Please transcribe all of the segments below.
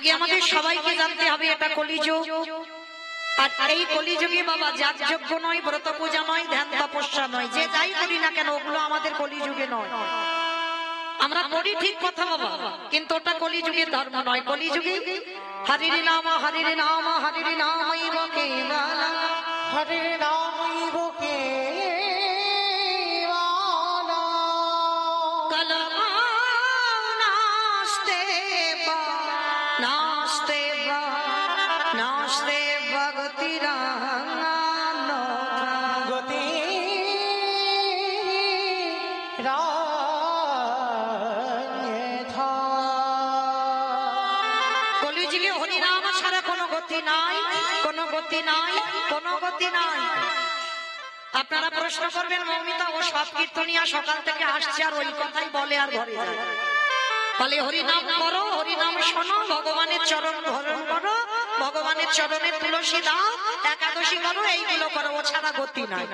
আগে আমাদের সবাইকে জানতে হবে এটা কলিযুগ। আর এই কলিযুগে বাবা যাগযজ্ঞ নয়, ব্রত পূজা নয়, ধ্যান তপস্যা নয়, যে যাই করি না কেন ওগুলো আমাদের কলিযুগে নয়। আমরা করি ঠিক কথা বাবা, কিন্তু ওটা কলিযুগের ধর্ম নয়। কলিযুগে হরির নাম হরির নাম হরির নামৈব কেবলম হরির নামৈব কেবলম কলমা নাস্তে বা নাস্তে বা নাস্তে ভগতিরাঙ্গান গতি কলিযুগে হরিনাম ছাড়া কোনো গতি নাই, কোনো গতি নাই, কোনো গতি নাই। আপনারা প্রশ্ন করবেন মৌমিতা ও সব কীর্তনিয়া সকাল থেকে আসছে আর ওই কথাই বলে আর ঘরে যায়। বলে হরিনাম করো, হরিনাম শোনো, ভগবানের চরণ ধারণ করো, ভগবানের চরণে তুলসী দাও, একাদশী করো, এইগুলো করো, ও ছাড়া গতি নাই।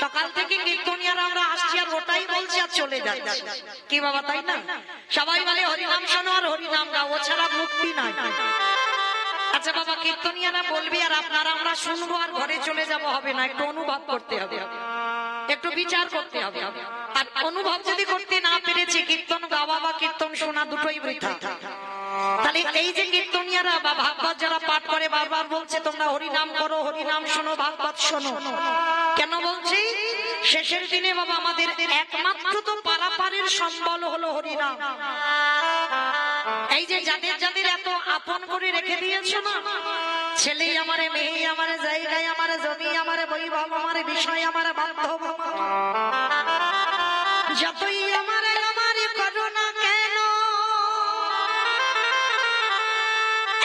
সকাল থেকে কীর্তনিয়ারা আমরা আসছি আর ওটাই বলছি আর চলে যাচ্ছি। কি বাবা তাই না? সবাই বলে হরিনাম শোনো আর হরিনাম গাও, ও ছাড়া মুক্তি নাই। আচ্ছা বাবা, কীর্তনিয়ারা বলবি আর আপনারা আমরা শুনবো আর ঘরে চলে যাব হবে না, একটু অনুভব করতে হবে, একটু বিচার করতে হবে। আর অনুভব যদি করতে না পেরেছি, কীর্তন গাওয়া বা কীর্তন শোনা দুটোই বৃথা। তাহলে এই যে কীর্তনিয়ারা বা ভাগবত যারা পাঠ করে বারবার বলছে তোমরা হরিনাম করো, হরিনাম শোনো, ভাগবত শোনো, কেন বলছি? শেষের দিনে বাবা আমাদের একমাত্র তো পারাপারের সম্বল হলো হরিনাম। এই যে যাদের যাদের এত আপন করে রেখে দিয়েছো না, ছেলে আমারে, মেয়ে আমারে, জায়গায় আমারে, জমি আমারে, বৈভব আমারে, বিষয় আমারে, বান্ধব যতই আমারে আমারে করো না কেন,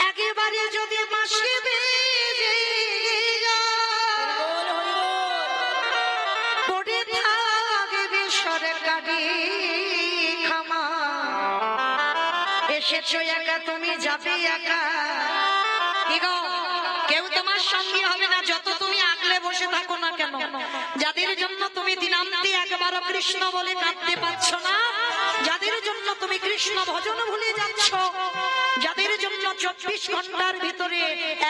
একেবারে যদি মাসে বেজে পড়ে থাকবে সরকারি ক্ষমা, এসেছো একা তুমি যাবে একা। কি গো, কেউ তোমার সঙ্গে হবে না যত তুমি আগলে বসে থাকো না কেন। যাদের জন্য তুমি দিনান্তে একবারও কৃষ্ণ বলে কাঁদতে পারছ না, যাদের জন্য তুমি কৃষ্ণ ভজন ভুলে যাচ্ছ, যাদের জন্য 24 ঘন্টার ভিতরে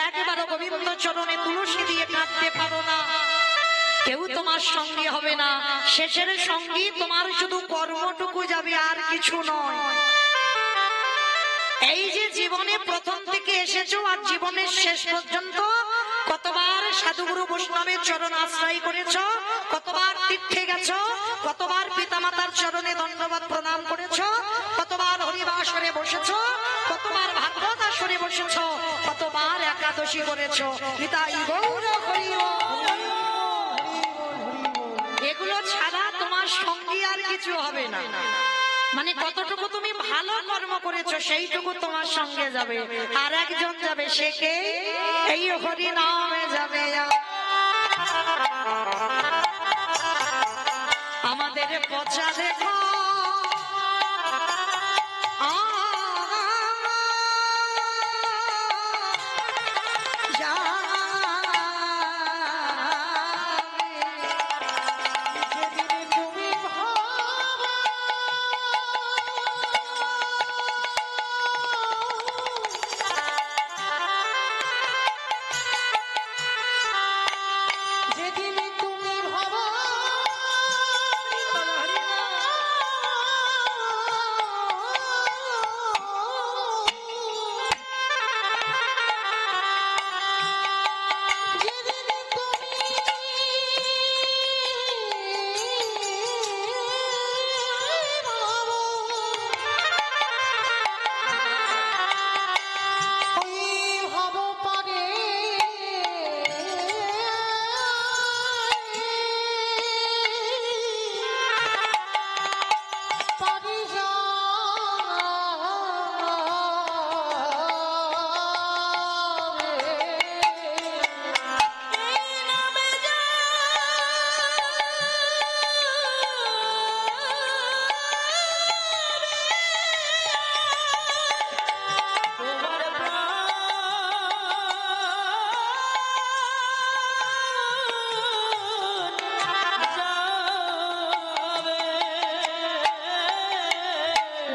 একবারও গোবিন্দ চরণে তুলসী দিয়ে কাঁদতে পারো না, কেউ তোমার সঙ্গে হবে না। শেষের সঙ্গী তোমার শুধু কর্মটুকু যাবে, আর কিছু নয়। এই যে জীবনে প্রথম থেকে এসেছো আর জীবনের শেষ পর্যন্ত কতবার সাধুগুরু বৈষ্ণবের চরণ আশ্রয় করেছো, কতবার তীর্থে গেছো, কতবার পিতামাতার চরণে দণ্ডবত প্রণাম করেছো, কতবার হরিবাসরে বসেছো, কতবার ভাগবত আসরে বসেছো, কতবার একাদশী করেছো। নিতাই গৌর হরি বল। এগুলো ছাড়া তোমার সঙ্গী আর কিছু হবে না। মানে কতটুকু তুমি ভালো কর্ম করেছো সেইটুকু তোমার সঙ্গে যাবে, আর একজন যাবে, সে কে? এই হরি নামে যাবে। আমাদের পচা দেখো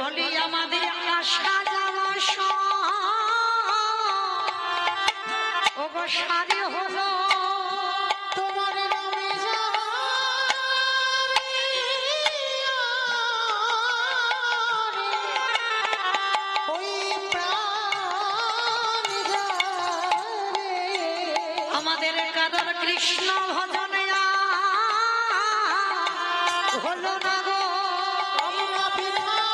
বলি আমাদের আশা যাওয়ার সারে হলো তোমার নামে ওই প্রাণ যারে আমাদের কারোর কৃষ্ণ ভজনে হলো না গো আমরা বিধায়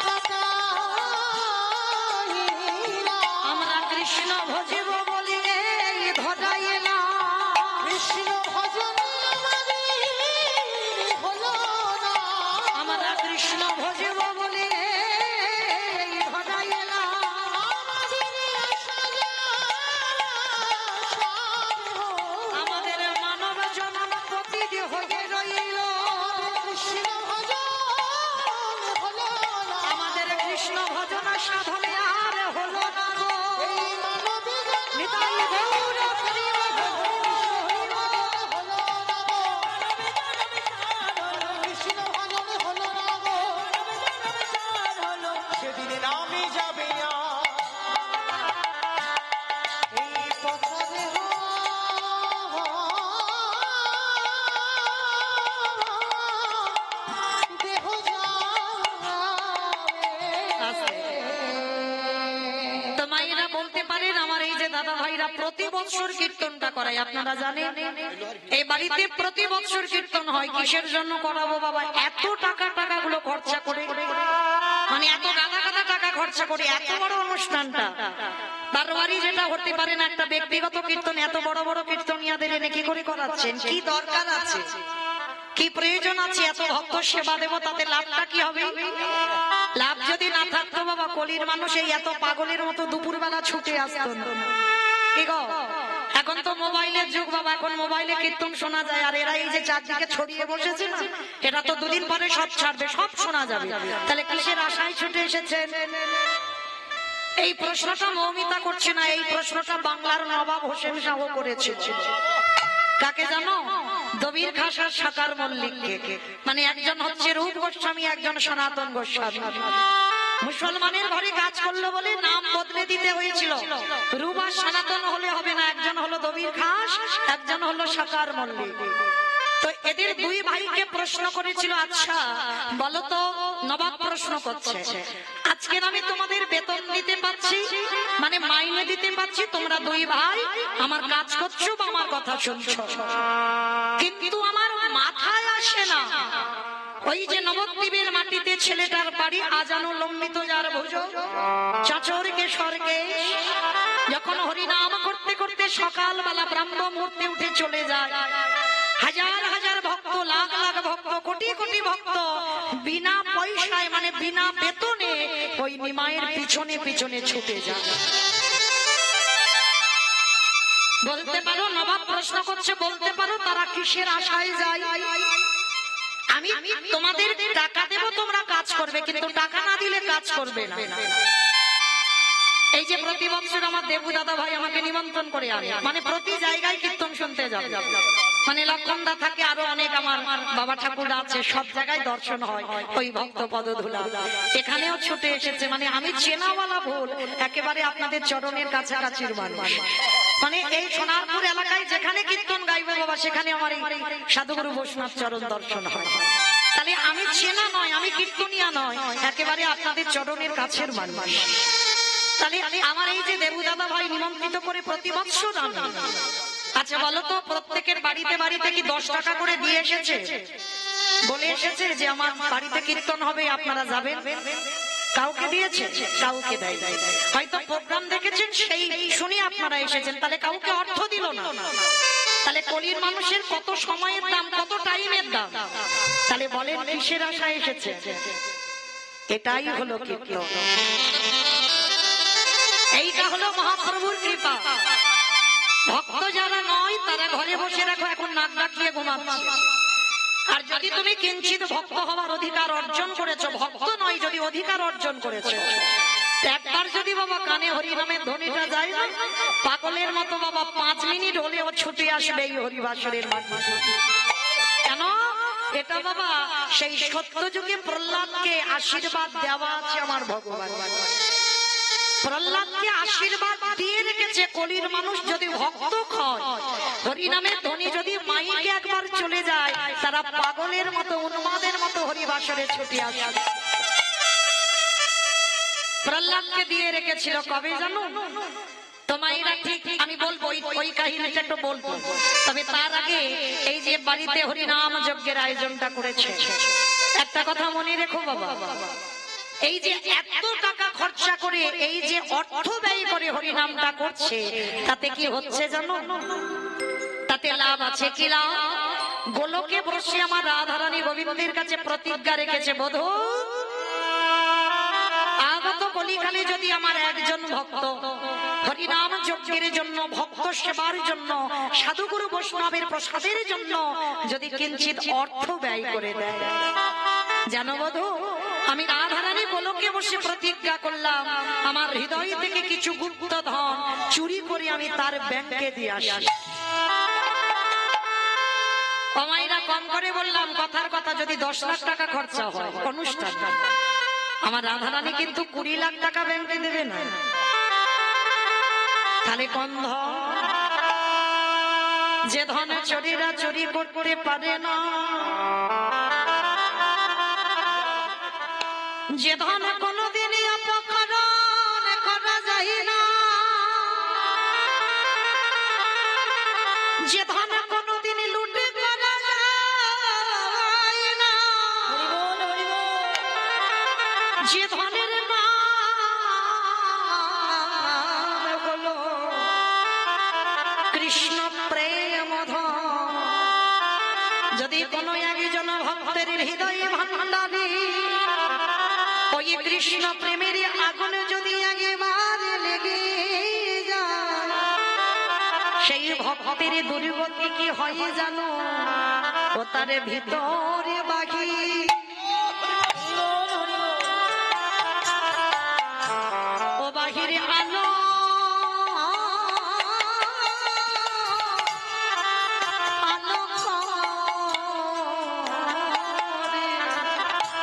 কাটাইলা আমরা কৃষ্ণ ভজিব বলি এই ধরাই এলাম কৃষ্ণ ভজন আমাদের হলো না আমরা কৃষ্ণ ভজিব বলি এই ধরাই এলাম আমাদের মানব জনম প্রতিটি হয়ে রইল আমাদের কৃষ্ণ ভজন সাধনে আর হলো না গো নিতাই গৌর হরি সেদিন নামে যাবে না এই পথে দেহ আছে। তো মায়েরা বলতে পারেন আমার এই যে দাদা ভাইরা প্রতি বছর কীর্তনটা করায় আপনারা জানেন এই বাড়িতে প্রতি বছর কীর্তন হয় কিসের জন্য করাবো বাবা এত টাকাগুলো খরচা করে মানে এত গাদা টাকা খরচা করে এত বড় অনুষ্ঠানটা বারবারই যেটা হতে পারে না একটা ব্যক্তিগত কীর্তন এত বড় বড় কীর্তনিয়াদের এনে কি করে করাচ্ছেন কি দরকার আছে কি প্রয়োজন আছে এত ভক্ত সেবা দেব তাতে লাভটা কি হবে লাভ যদি না থাকতো বাবা কলির মানুষ এই এত পাগলের মতো দুপুরবেলা ছুটে আসতো না কি গো এখন তো মোবাইলের যুগ বাবা এখন মোবাইলে কীর্তন শোনা যায় আর এরা এই যে চারদিকে ছড়িয়ে বসেছে না এটা তো দুদিন পরে সব ছাড়বে সব শোনা যাবে তাহলে কিসের আশায় ছুটে এসেছেন এই প্রশ্নটা মৌমিতা করছে না এই প্রশ্নটা বাংলার নবাব হোসেন শাহ করেছে কাকে জানো দবির খাসার সাকার মল্লিককে মানে একজন হচ্ছে রূপ গোস্বামী একজন সনাতন গোস্বামী মুসলমানের ঘরে কাজ করলো বলে নাম বদলে দিতে হয়েছিল রূপ আর সনাতন হলে হবে না একজন হলো দবির খাস একজন হলো সাকার মল্লিক তো এদের দুই ভাইকে প্রশ্ন করেছিল আচ্ছা বলো তো নবাব প্রশ্ন করছে আজকে আমি তোমাদের বেতন দিতে পারছি মানে মাইনে দিতে পারছি তোমরা দুই ভাই আমার কাজ করছো বা আমার কথা শুনছো কিন্তু আমার মাথায় আসে না ওই যে নবদ্বীপের মাটিতে ছেলেটার বাড়ি আজানো লম্বিত যার ভুজ চাচরকে স্বর্গে যখন হরিনাম করতে করতে সকালবেলা ব্রাহ্ম মুহূর্তে উঠে চলে যায় হাজার হাজার ভক্ত লাখ লাখ ভক্ত কোটি কোটি ভক্ত বিনা পয়সায় মানে বিনা বেতনে ওই নিমায়ের পিছনে পিছনে ছুটে যায় বলতে পারো নবাব প্রশ্ন করছে বলতে পারো তারা কিসের আশায় যায় আমি তোমাদের টাকা দেব তোমরা কাজ করবে কিন্তু টাকা না দিলে কাজ করবে না এই যে প্রতি বছর আমার দেবু দাদা ভাই আমাকে নিমন্ত্রণ করে আনে মানে প্রতি জায়গায় কীর্তন শুনতে যাবে মানে লক্ষণদা থাকে আরো অনেক আমার বাবা ঠাকুররা আছে সব জায়গায় দর্শন হয় ওই ভক্ত পদধূলা এখানেও ছুটে এসেছে মানে আমি চেনাওয়ালা ভুল একেবারে আপনাদের চরণের কাছাকাছির মানুষ মানে এই সোনারপুর এলাকায় যেখানে কীর্তন গাইবে বাবা সেখানে আমার এই সাধুগুরু বৈষ্ণব চরণ দর্শন হয় তাহলে আমি চেনা নয় আমি কীর্তনিয়া নয় একেবারে আপনাদের চরণের কাছের মানুষ তাহলে আমার এই যে দেবু দাদা ভাই নিমন্ত্রিত করে প্রতি বছর আচ্ছা বলো তো প্রত্যেকের বাড়িতে বাড়িতে কি 10 টাকা করে দিয়ে এসেছে বলে এসেছে যে আমার বাড়িতে কীর্তন হবে আপনারা যাবেন কাউকে দিয়েছে কাউকে দেয় হয়তো প্রোগ্রাম দেখেছেন সেই শুনে আপনারা এসেছেন তাহলে কাউকে অর্থ দিল না তাহলে কলির মানুষের কত সময়ের দাম কত টাইমের দাম তাহলে বলেন কিসের আশায় এসেছে এটাই হলো কীর্তন এইটা হলো মহাপ্রভুর কৃপা ভক্ত যারা নয় তারা ঘরে বসে রাখো এখন নাক ডাকিয়ে ঘুমাচ্ছে আর যদি তুমি কিঞ্চিত ভক্ত হওয়ার অধিকার অর্জন করেছো ভক্ত নয় যদি অধিকার অর্জন করেছো একবার যদি বাবা কানে হরিনামের ধ্বনিটা যায় না পাগলের মতো বাবা 5 মিনিট হলেও ছুটে আসবে এই হরিবাসরের মাধ্যমে কেন এটা বাবা সেই সত্য যুগে প্রহ্লাদকে আশীর্বাদ দেওয়া আছে আমার ভগবান প্রহ্লাদকে আশীর্বাদ দিয়ে রেখেছে কলির মানুষ যদি ভক্ত হয়, হরিনামের ধ্বনি যদি মাইকে একবার চলে যায়, তারা পাগলের মতো উন্মাদের মতো হরিবাসরে ছুটে আসে। প্রহ্লাদকে দিয়ে রেখেছিল কবে জানো? তোমাইরা ঠিক আমি বলবো, ওই কাহিনীটা একটু বলবো, তবে তার আগে এই যে বাড়িতে হরিনাম যজ্ঞের আয়োজনটা করেছে, একটা কথা মনে রেখো বাবা, এই যে এত টাকা খরচা করে এই যে অর্থ ব্যয় করে হরিনামটা করছে, তাতে কি হচ্ছে জানো? তাতে লাভ আছে কি লাভ? গোলকে বসে আমার রাধারানী গোবিন্দের কাছে প্রতিজ্ঞা রেখেছে, বোধ আগত কলিকালে যদি আমার একজন ভক্ত হরিনাম যজ্ঞের জন্য, ভক্ত সেবার জন্য, সাধুগুরু বৈষ্ণবের প্রসাদের জন্য যদি কিঞ্চিত অর্থ ব্যয় করে দেয়, জানো বধূ, আমি রাধারানী গোলকে বসে প্রতিজ্ঞা করলাম, আমার হৃদয় থেকে কিছু গুপ্ত ধন চুরি করে আমি তার ব্যাংকে দিয়ে আসি। আমাইরা কম করে বললাম, কথার কথা, যদি 10 লাখ টাকা খরচা হয় অনুষ্ঠান, আমার রাধারানী কিন্তু 20 লাখ টাকা ব্যাংকে দেবে না। তাহলে কোন ধন? যে ধনে চোরেরা চুরি করতে পারে না, যে ধন কোনদিনই অপকরণ করা যায় না, যে ধন কোনদিন লুটে করা যায় না, যে ধনের নাম হলো কৃষ্ণ প্রেম ধন, যদি কোনো একজন ভক্তের হৃদয় ভান্ডারে ওই কৃষ্ণ প্রেমের আগুন যদি একবার লেগে যায়, সেই ভক্তের দুর্গতি কি হয় জানো? ও তার ভিতরে বাঘি, ও বাহিরে আলো, আলো করে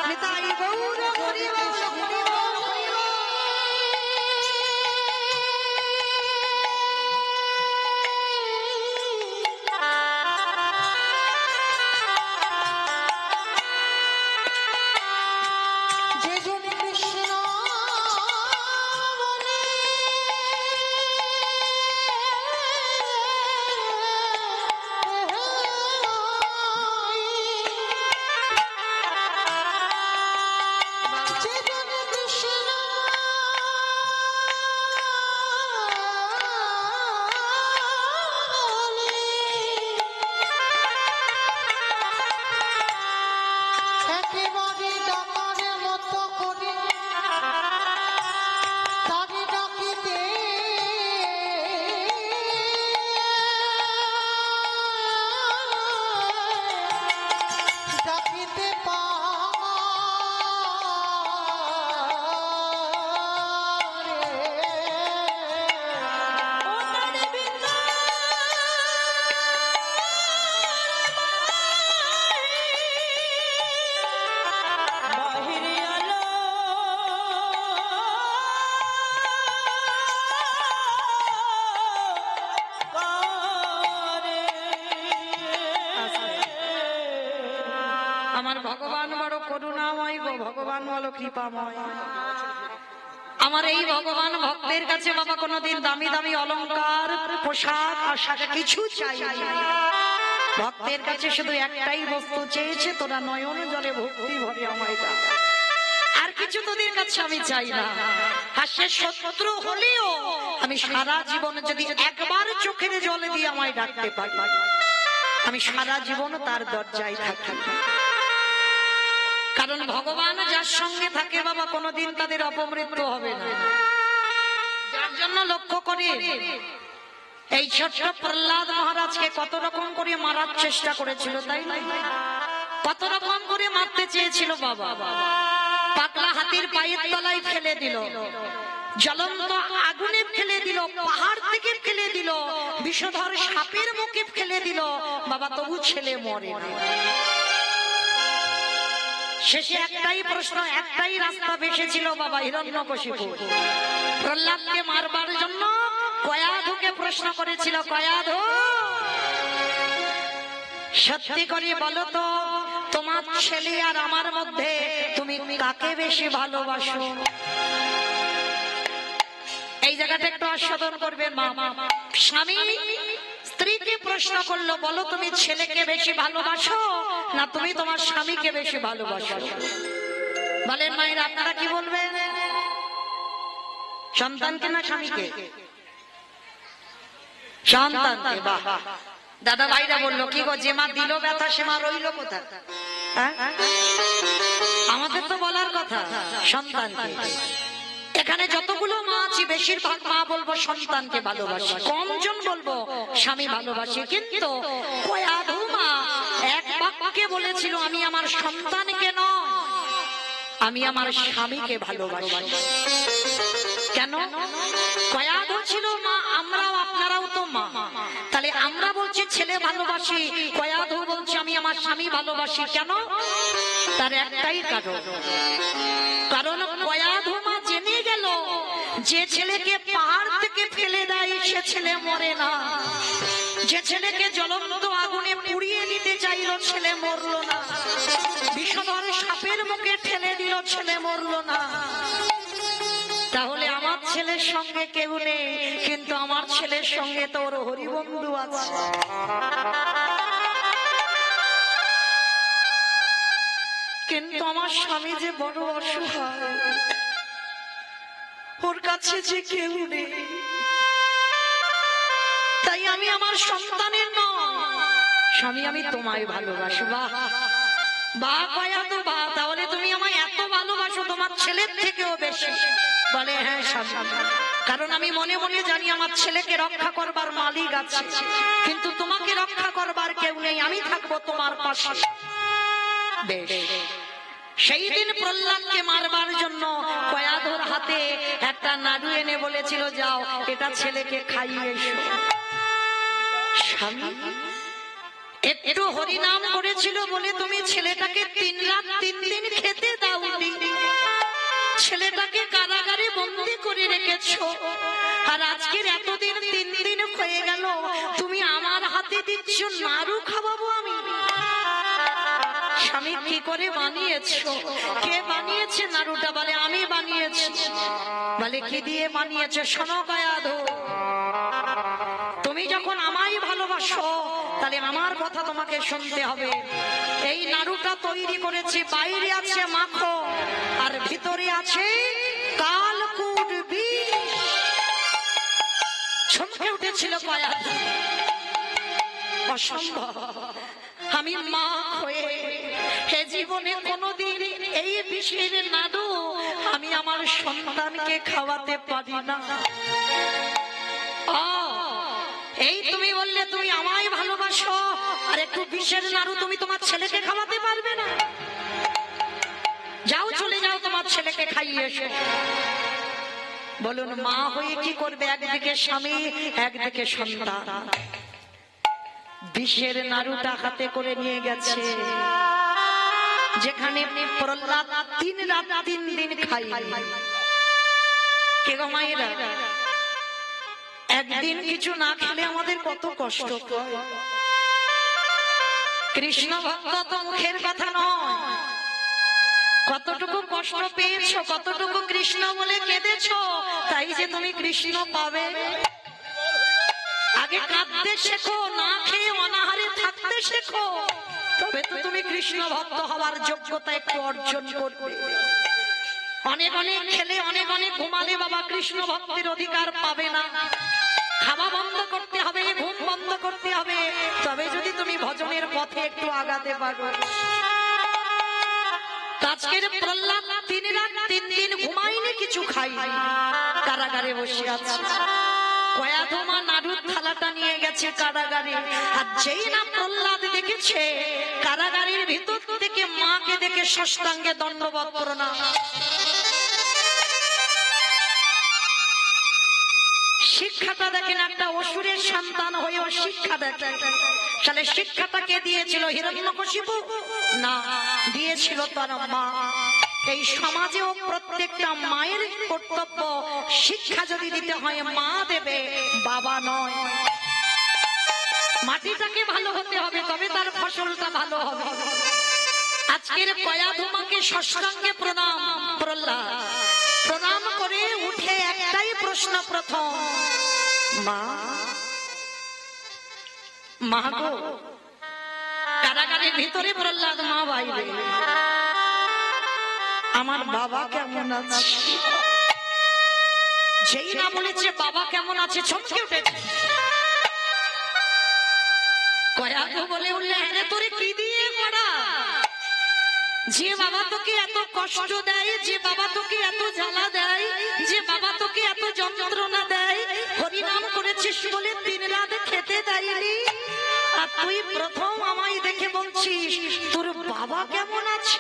নিতাই গৌর হরি বল, হরি বল, হরি বল। যে জন কৃষ্ণ বলে যে জন কৃষ্ণ একেবারে ডাকার মতো করে তাকে ডাকিতে ডাকিতে বাহিরে আলো করে। আমার ভগবান বড় করুণাময় গো, ভগবান বড় কৃপাময়। আমার এই ভগবান ভক্তের কাছে বাবা কোনোদিন দামি দামি অলংকার, পোশাক, আশাক কিছু চাই না। ভক্তের কাছে শুধু একটাই বস্তু চেয়েছে, তোরা নয়ন জলে ভক্তি ভরে আমায় দাও। আর কিছু তোদের কাছে আমি চাই না। হাসের শত্রু হলেও আমি সারা জীবন যদি একবার চোখের জলে দিয়ে আমায় ডাকতে পারি, আমি সারা জীবন তার দরজায় থাকি। কারণ ভগবান যার সঙ্গে থাকে বাবা কোনোদিন তাদের অপমৃত্যু হবে না। যার জন্য লক্ষ্য করে এই ছোট্ট প্রহ্লাদ মহারাজকে কত রকম করে মারার চেষ্টা করেছিল, তাই না? কত রকম করে মারতে চেয়েছিল বাবা। পাতলা হাতির পায়ের তলায় ফেলে দিল, জ্বলন্ত আগুনে ফেলে দিল, পাহাড় থেকে ফেলে দিল, বিষধর সাপের মুখে ফেলে দিল বাবা, তবু ছেলে মরে না। শেষে একটাই প্রশ্ন, একটাই রাস্তা বেশি ছিল বাবা, হিরণ্যকশিপু প্রহ্লাদকে মারবার জন্য কয়াধুকে প্রশ্ন করেছিল, কয়াধু সত্যি করে বলো তো, তোমার ছেলে আর আমার মধ্যে তুমি কাকে বেশি ভালোবাসো? এই জায়গাটা একটু আস্বাদন করবেন মা। স্বামী স্ত্রীকে প্রশ্ন করলো, বলো তুমি ছেলেকে বেশি ভালোবাসো না তুমি তোমার স্বামীকে বেশি ভালোবাসো? বলেন মায়ের, আপনারা কি বলবেন? সন্তানকে না স্বামীকে? সন্তানকে। বাহ, দাদা ভাইরা বললো, কি গো, যে মা দিল ব্যথা সে মা রইল কোথায়? আমাদের তো বলার কথা সন্তানকে। এখানে যতগুলো মা আছে বেশিরভাগ মা বলবো সন্তানকে ভালোবাসে, কমজন বলবো স্বামী ভালোবাসে। কিন্তু কয়াধু মা এক বাক্যে বলেছিল, আমি আমার সন্তানকে নয়, আমি আমার স্বামীকে ভালোবাসি। কেন? কয়াধু ছিল মা, আমরাও আপনারাও তো মা, তাহলে আমরা বলছি ছেলে ভালোবাসি, কয়াধু বলছে আমি আমার স্বামী ভালোবাসি। কেন? তার একটাই কারণ, কারণ কয়াধু মা জেনে গেল যে ছেলেকে পাহাড় থেকে ফেলে দেয় সে ছেলে মরে না, যে ছেলেকে জ্বলন্ত আগুনে পুড়িয়ে দিতে চাইল ছেলে মরল না, বিষধর সাপের মুখে ঠেলে দিল ছেলে মরল না। তাহলে আমার ছেলের সঙ্গে কেউ নেই, কিন্তু আমার ছেলের সঙ্গে তো ওর হরিবন্ধু আছে। কিন্তু আমার স্বামী যে বড় অসহায়, ওর কাছে যে কেউ নেই, তাই আমি আমার সন্তানের নয়, স্বামী আমি তোমায় ভালোবাসি। বাহ বাহ কয়াধু বাহ, তাহলে তুমি আমায় এত ভালোবাসো তোমার ছেলের থেকেও বেশি? বলে হ্যাঁ স্বামী, কারণ আমি মনে মনে জানি আমার ছেলেকে রক্ষা করবার মালিক আছে, কিন্তু তোমাকে রক্ষা করবার কেউ নেই, আমি থাকবো তোমার পাশে। বেশ, সেই দিন প্রহ্লাদকে মারবার জন্য কয়াধুর হাতে একটা নাড়ু এনে বলেছিল, যাও এটা ছেলেকে খাইয়ে এসো। স্বামী একটু হরিনাম করেছিল বলে তুমি ছেলেটাকে 3 রাত 3 দিন খেতে দাওনি, ছেলেটাকে কারাগারে বন্দী করে রেখেছো, আর আজকের এতদিন 3 দিন হয়ে গেল তুমি আমার হাতে দিচ্ছ নাড়ু খাওয়াবো আমি? স্বামী কি করে বানিয়েছো? কে বানিয়েছে নাড়ুটা? বলে আমি বানিয়েছি। বলে কি দিয়ে বানিয়েছো? শোনো কয়াধু, তুমি যখন আমায় ভালোবাসো তাহলে আমার কথা তোমাকে শুনতে হবে। এই নাড়ুটা তৈরি করেছি, বাইরে আছে মাখন আর ভিতরে আছে কালকুট বিষ। চমকে উঠেছিল কয়াধু, অসম্ভব, আমি মা হয়ে হে জীবনে কোনোদিন এই বিষের নাড়ু আমি আমার সন্তানকে খাওয়াতে পারি না। এই তুমি বললে তুমি আমায় ভালোবাসো, আর একটু বিষের নাড়ু তুমি তোমার ছেলেকে খাওয়াতে পারবে না? যাও চলে যাও, তোমার ছেলেকে খাইয়ে এসো। বলুন মা হয়ে কি করবে? একদিকে স্বামী, একদিকে সন্তান। বিষের নাড়ুটা হাতে করে নিয়ে গেছে, যেখানে প্রহ্লাদ 3 রাত 3 দিন খাই। কে গো মায়েরা, একদিন কিছু না খেলে আমাদের কত কষ্ট হয়। কৃষ্ণ ভক্ত তো মুখের কথা নয়, কতটুকু কষ্ট পেয়েছো, কতটুকু কৃষ্ণ বলে কেঁদেছো, তাই যে তুমি কৃষ্ণ পাবে। আগে কাঁদতে শেখো, না খেয়ে অনাহারে থাকতে শেখো, তবে তো তুমি কৃষ্ণ ভক্ত হওয়ার যোগ্যতা একটু অর্জন করবে। অনেক অনেক খেলে, অনেক অনেক ঘুমালে বাবা কৃষ্ণ ভক্তের অধিকার পাবে না। খাওয়া বন্ধ করতে হবে, ঘুম বন্ধ করতে হবে, তবে যদি তুমি ভজনের পথে একটু আগাতে পারো। আজকের প্রহ্লাদ 3 রাত 3 দিন ঘুমাইনি, কিছু খাই, কারাগারে বসে আছে। কয়াধু মা নাড়ুর থালাটা নিয়ে গেছে কারাগারে, আর যেই না প্রহ্লাদ দেখেছে কারাগারের ভিতর থেকে মাকে দেখে সাষ্টাঙ্গে দণ্ডবত প্রণাম। শিক্ষাটা দেখেন, একটা অসুরের সন্তান হয়েও শিক্ষা শিক্ষা দেখে। তাহলে শিক্ষাটা কে দিয়েছিল? হিরণ্যকশিপু না, দিয়েছিল তার মা। এই সমাজেও প্রত্যেকটা মায়ের কর্তব্য, শিক্ষা যদি দিতে হয় মা দেবে, বাবা নয়। মাটিটাকে ভালো হতে হবে, তবে তার ফসলটা ভালো হবে। আজকের কয়া ধুমাকে ষষ্ঠাঙ্গে প্রণাম। প্রহ্লাদ প্রণাম করে উঠে একটাই প্রশ্ন প্রথম, মা, মা গো। কারাগারের ভিতরে প্রহ্লাদ, মা বাইরে, আমার বাবা কেমন আছে? যেই না বলেছে বাবা কেমন আছে, চমকে উঠেছে। কয়া তো বলে উঠলে, হ্যাঁ তোরে কি দিয়ে করা? যে বাবা তোকে এত কষ্ট দেয়, যে বাবা তোকে এত জ্বালা দেয়, যে বাবা তোকে এত যন্ত্রণা দেয়, হরিনাম করেছিস বলে দিন রাত খেতে দেয়নি, আর তুই প্রথম আমায় দেখে বলছিস তোর বাবা কেমন আছে?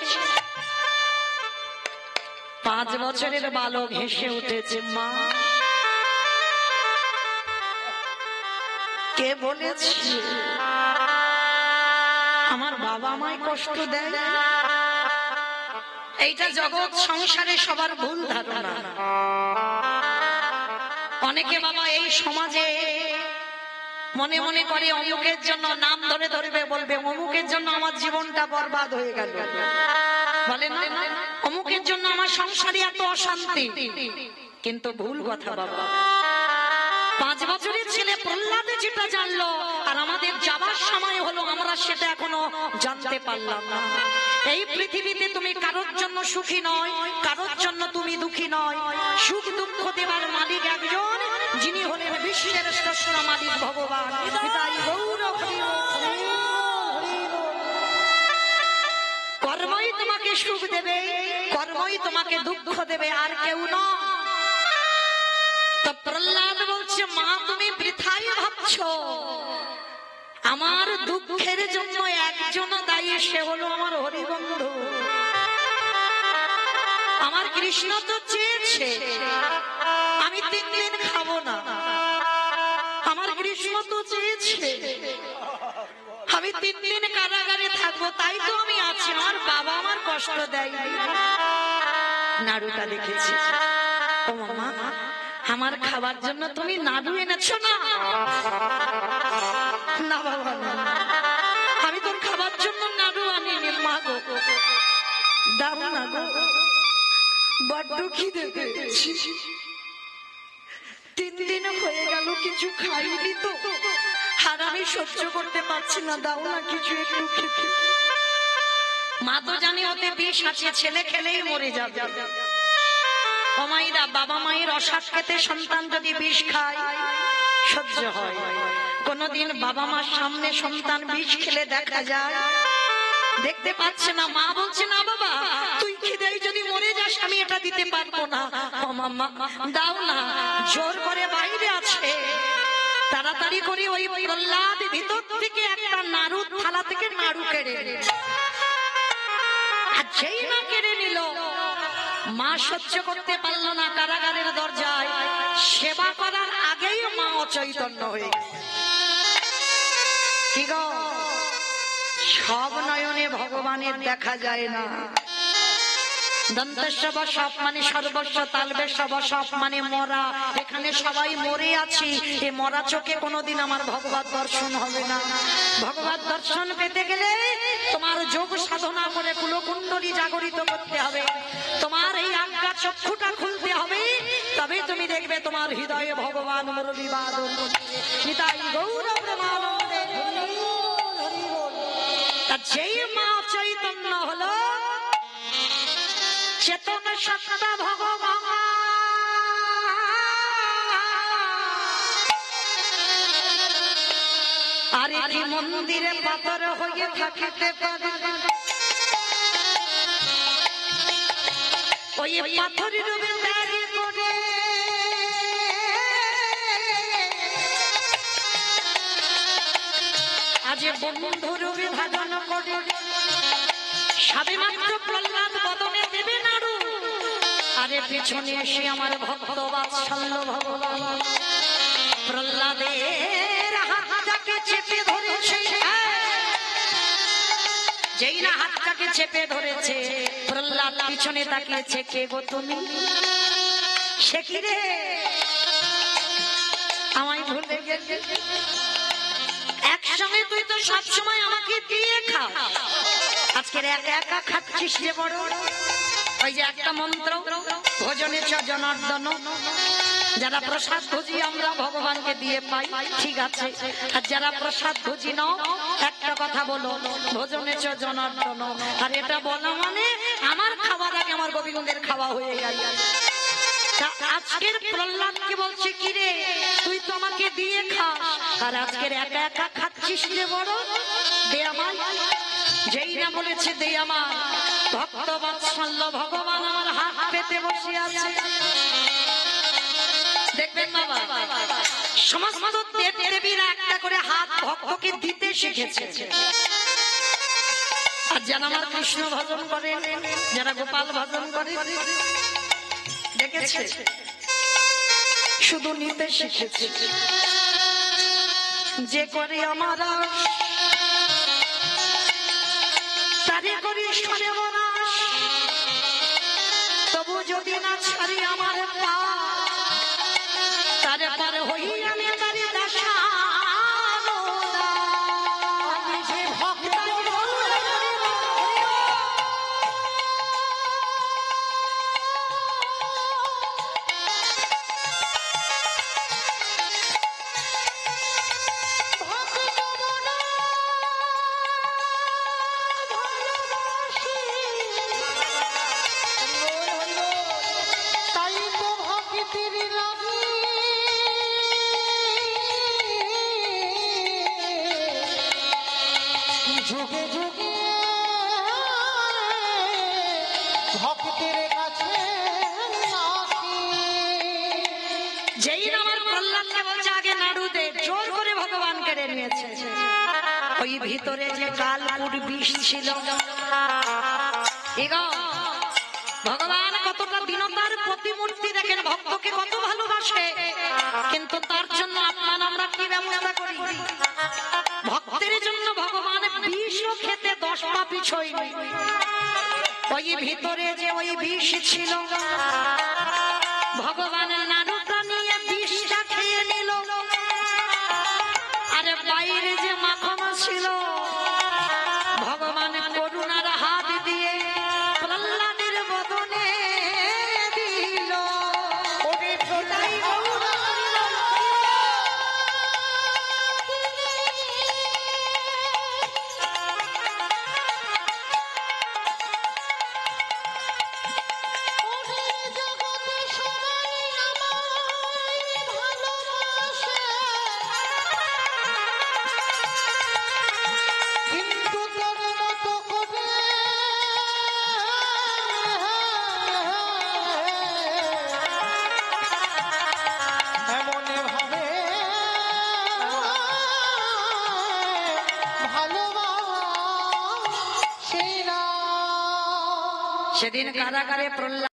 5 বছরের বালক হেসে উঠেছে, মা কে বলেছে আমার বাবা আমায় কষ্ট দেয়? এইটা জগৎ সংসারে সবার ভুল ধারণা। অনেকে বাবা এই সমাজে মনে মনে করে অমুকের জন্য নাম ধরে ধরবে, বলবে অমুকের জন্য আমার জীবনটা বরবাদ হয়ে গেল, বলে না অমুকের জন্য আমার সংসারে এত অশান্তি। কিন্তু ভুল কথা বাবা। 5 বছরের ছেলে প্রহ্লাদে যেটা জানলো আর আমাদের যাবার সময় হলো, আমরা সেটা এখনো জানতে পারলাম না। এই পৃথিবীতে তুমি কারোর জন্য সুখী নয়, কারোর জন্য তুমি দুঃখী নয়। সুখ দুঃখ দেবার মালিক একজন, যিনি হলেন বিশ্বের শ্রেষ্ঠ মালিক ভগবান। তাই গৌর হরি বল। কর্মই তোমাকে সুখ দেবে, কর্মই তোমাকে দুঃখ দেবে, আর কেউ নয়। তো প্রহ্লাদ বলছে, মা তুমি বৃথাই ভাবছো, আমার দুঃখের জন্য একজন দায়ী, সে হলো আমার হরিবন্ধু। আমার কৃষ্ণ তো চেয়েছে আমি 3 দিন খাবো না, আমার কৃষ্ণ তো চেয়েছে আমি 3 দিন কারাগারে থাকবো, তাই তো আমি আছি। আমার বাবা আমার কষ্ট দেয়। নাড়ুটা দেখেছি, ও মামা আমার খাবার জন্য তুমি নাড়ু এনেছো না? না বাবা না, আমি তোর খাবার জন্য নাড়ু আনিনি। মা গো দাও না গো, বড্ড খিদে পেয়েছি, 3 দিন হয়ে গেল কিছু খাইনি তো, আর আমি সহ্য করতে পারছি না, দাও না কিছু একটু খেতে। মা তো জানে ওতে বিষ আছে, ছেলে খেলেই মরে যাবে। বাবা মায়ের অসাধ খেতে সন্তান যদি বিষ খায় সহ্য হয়? কোনদিন বাবা মার সামনে সন্তান বিষ খেলে দেখা যায়? দেখতে পাচ্ছে না। মা বলছে, না বাবা তুই খিদেই যদি মরে যাস আমি এটা দিতে পারবো না। ও মামা দাও না। জোর করে বাইরে আছে, তাড়াতাড়ি করে ওই প্রহ্লাদ ভিতর থেকে একটা নাড়ু থালা থেকে নাড়ু কেড়ে নিয়েছে। আর যেই না কেড়ে নিল, মা সহ্য করতে পারল না, কারাগারের দরজায় সেবা করার আগেই মা অচৈতন্য হয়ে গেল। কি গো, সব নয়নে ভগবানের দেখা যায় না। দন্তেশ্ব সব মানে সর্বস্ব, তালবেশ্ব সব মানে মরা। এখানে সবাই মরে আছি, এ মরা চোখে কোনোদিন আমার ভগবত দর্শন হবে না। ভগবত দর্শন পেতে গেলে তোমার যোগ সাধনা করে কুলকুণ্ডলী জাগরিত করতে হবে, তোমার এই আজ্ঞা চক্ষুটা খুলতে হবে, তবে তুমি দেখবে তোমার হৃদয়ে ভগবান মুরলী বাদন। নিতাই গৌর প্রেমানন্দে। যেই মা চৈতন্য হলো, চেতন সত্তা ভগবান, আর কি মন্দিরে পাথর হয়ে থাকিতে পারে? ওই পাথর রূপে দাঁড়িয়ে করে আজ বন্ধু রূপে ধারণ করে। সাবে মাত্র প্রহ্লাদ বদনে দেবে নাড়ু, আরে পিছনে এসে আমার ভক্ত বাৎসল্য ভগবান প্রহ্লাদের হাতটাকে চেপে চেপে ধরেছে। প্রহ্লাদ পিছনে তাকিয়েছে, কে গো তুমি? সে কি রে, আমায় ভুলে গেলি? একসঙ্গে তুই তো সবসময় আমাকে দিয়ে খা, আজকের একা একা খাচ্ছিস রে বড়। ওই যে একটা মন্ত্র, ভোজনে চ জনার্দন, যারা প্রসাদ ভোজি আমরা ভগবানকে দিয়ে পাই, ঠিক আছে। আর যারা প্রসাদ ভোজি নাও, একটা কথা বলো, ভোজনে চ জনার্দন। আর এটা বলা মানে আমার খাবার আগে আমার গোবিন্দের খাওয়া হয়ে গেল। আজকের প্রহ্লাদকে বলছে, কি রে তুই তো আমাকে দিয়ে খাস, আর আজকের একা একা খাচ্ছিস রে বড়, দে আমায়। যেই না বলেছে দে আমার, ভক্ত বৎসল্য ভগবান আমার হাত পেতে বসে আছে। দেখবেন বাবা, সমস্ত দেব দেবীরা একটা করে হাত ভক্তকে দিতে শিখেছে। আর যারা আমার কৃষ্ণ ভজন করে, যারা গোপাল ভজন করে, দেখেছে শুধু নিতে শিখেছে। যে করে আমার তারে করি সরে বনাস, তবু যদি না ছাড়ি আমার পা, তারে পার হই আমি তারি দাসা। যুগে যুগে ভক্তের কাছে যেই আমার প্রহ্লাদকে বলছে আগে নাড়ু দে, জোর করে ভগবান কেড়ে নিয়েছে। ওই ভিতরে যে কালপুর বিষ ছিল, ভগবান কতটা দীনতার প্রতিমূর্তি, দেখেন ভক্তকে কত ভালোবাসে, কিন্তু তার জন্য আপনার আমরা কি ব্যবস্থা করি? ভক্তের জন্য ভগবান বিষও খেতে 10 পা পিছয়নি। ওই ভিতরে যে ওই বিষ ছিল, ভগবানের নাড়ুটা নিয়ে বিষটা খেয়ে নিল। আরে বাইরে যে মাখমা ছিল, ভগবান করুণার হাত দিয়ে প্রহ্লাদের বদনে দিল। ওরে প্রলয় জগতে সবাই আমায় ভালোবাসে, কিন্তু তোর মতো করে এমনে ভাবে ভালোবাসে না। সেদিন কারাগারে প্রহ্লাদ